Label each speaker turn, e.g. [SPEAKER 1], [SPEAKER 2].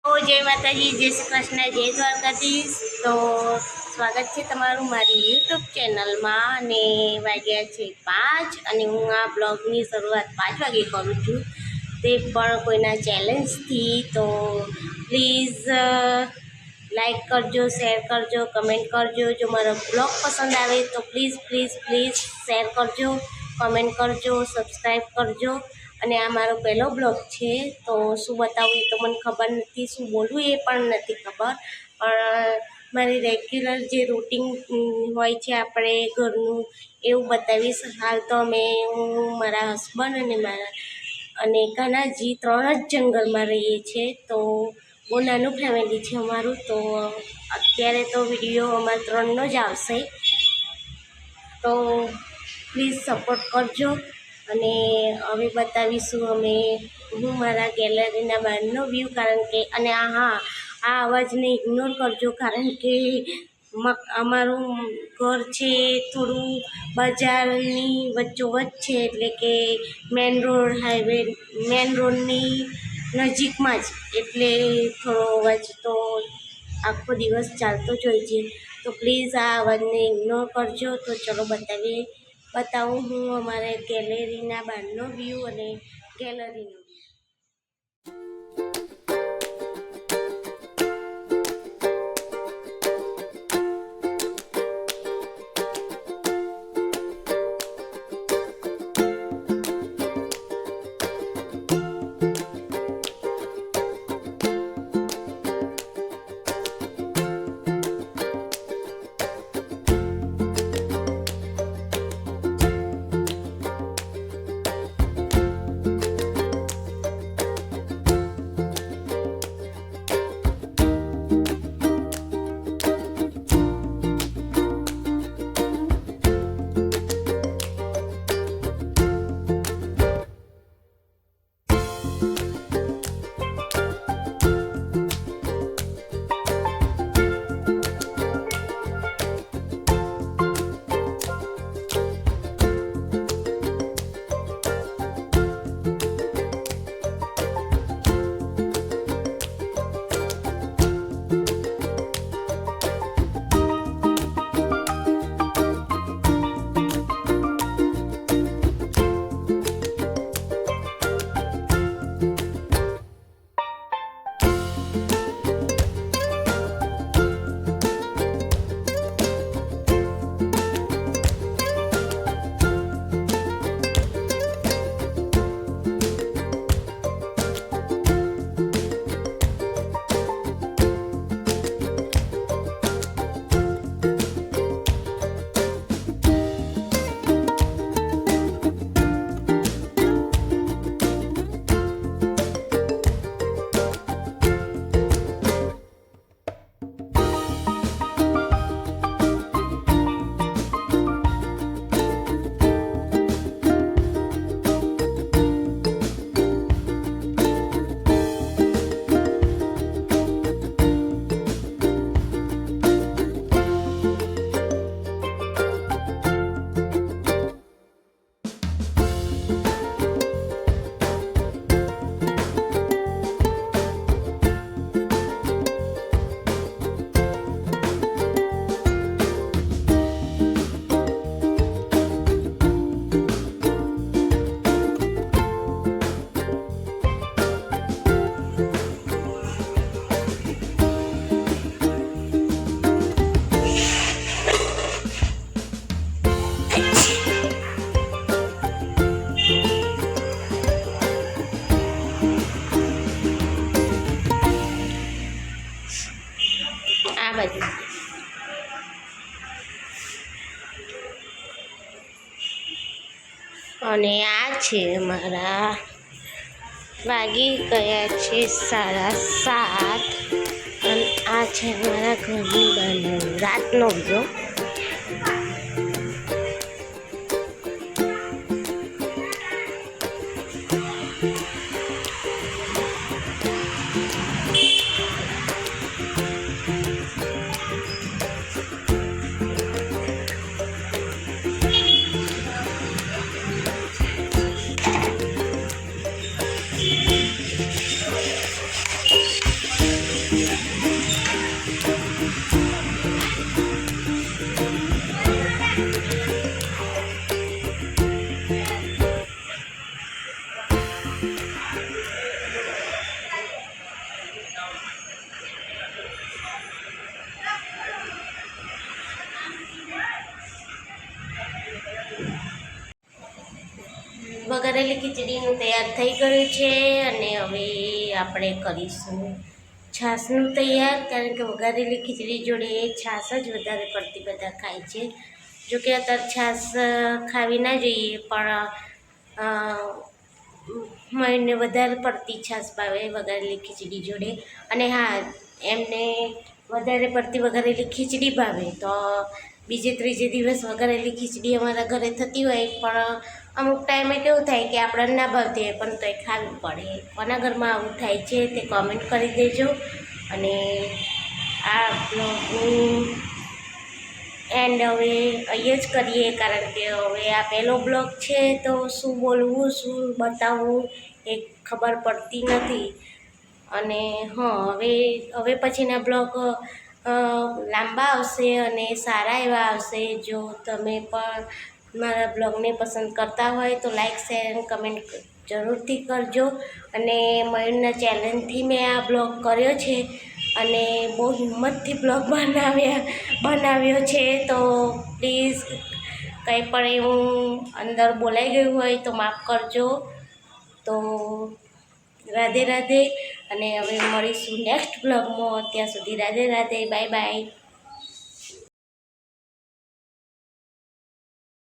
[SPEAKER 1] जय माताजी, जय श्री कृष्ण, जय द्वारकाधीश। तो स्वागत है तमारू मारी यूट्यूब चैनल में। वाग्या छे 5 અને હું આ બ્લોગની શરૂઆત 5 વાગે કરું છું, તે પણ કોઈના ચેલેન્જથી। તો પ્લીઝ લાઈક કરજો, શેર કરજો, કમેન્ટ કરજો। જો મારો બ્લોગ પસંદ આવે તો પ્લીઝ પ્લીઝ પ્લીઝ શેર કરજો, કમેન્ટ કરજો, સબસ્ક્રાઈબ કરજો। અને આ મારો પહેલો બ્લોગ છે, તો શું બતાવું એ તો મને ખબર નથી, શું બોલવું એ પણ નથી ખબર। પણ મારી રેગ્યુલર જે રૂટિન હોય છે આપણે ઘરનું, એવું બતાવીશ। હાલ તો હું મારા હસબન્ડ અને કાનાજી 3 જ જંગલમાં રહીએ છીએ। તો બહુ નાનું ફેમિલી છે અમારું। તો અત્યારે તો વિડીયો અમારા 3નો જ આવશે, તો પ્લીઝ સપોર્ટ કરજો। અને હવે બતાવીશું હું મારા ગેલેરીના બહારનો વ્યૂ, કારણ કે અને આ અવાજને ઇગ્નોર કરજો, કારણ કે અમારું ઘર છે થોડું બજારની વચ્ચોવચ્ચ છે, એટલે કે મેન રોડની નજીકમાં જ, એટલે થોડો અવાજ તો આખો દિવસ ચાલતો જ હોય છે। તો પ્લીઝ આ અવાજને ઇગ્નોર કરજો। તો ચલો બતાવું હું અમારે ગેલેરીના બહારનો વ્યૂ અને ગેલેરીનો। અને આ છે અમારા, વાગી ગયા છે 7:30, અને આ છે અમારા ઘરની બહારનો રાતનો વ્યૂ। ફાઇનલી ખીચડીનું તૈયાર થઈ ગયું છે અને હવે આપણે કરીશું છાશનું તૈયાર, કારણ કે વઘારેલી ખીચડી જોડે છાશ જ વધારે પડતી બધા ખાય છે. જોકે અત્યારે છાશ ખાવી ના જોઈએ, પણ મને વધારે પડતી છાશ ભાવે વઘારેલી ખીચડી જોડે. અને હા, એમને વધારે પડતી વઘારેલી ખીચડી ભાવે તો બીજે ત્રીજે દિવસ વઘારેલી ખીચડી અમારા ઘરે થતી હોય, પણ અમુક ટાઈમે કેવું થાય કે આપણને ના ભાવતી હોય પણ તોય ખાવી પડે. કોના ઘરમાં આવું થાય છે તે કોમેન્ટ કરી દેજો. અને આ બ્લોગનું એન્ડ હવે અહીંયા જ કરીએ, કારણ કે હવે આ પહેલો બ્લોગ છે તો શું બોલવું શું બતાવવું એ ખબર પડતી નથી. અને હવે પછીના બ્લોગ લાંબા આવશે અને સારા એવા આવશે. જો તમે પણ મારા બ્લોગને પસંદ કરતા હોય તો લાઈક શેર અને કમેન્ટ જરૂરથી કરજો. અને મયુરના ચેલેન્જથી મેં આ બ્લોગ કર્યો છે અને બહુ હિંમતથી બ્લોગ બનાવ્યો છે, તો પ્લીઝ કંઈ પણ એવું અંદર બોલાઈ ગયું હોય તો માફ કરજો. તો રાધે રાધે, અને હવે મળીશું નેક્સ્ટ બ્લોગમાં. ત્યાં સુધી રાધે રાધે, બાય બાય.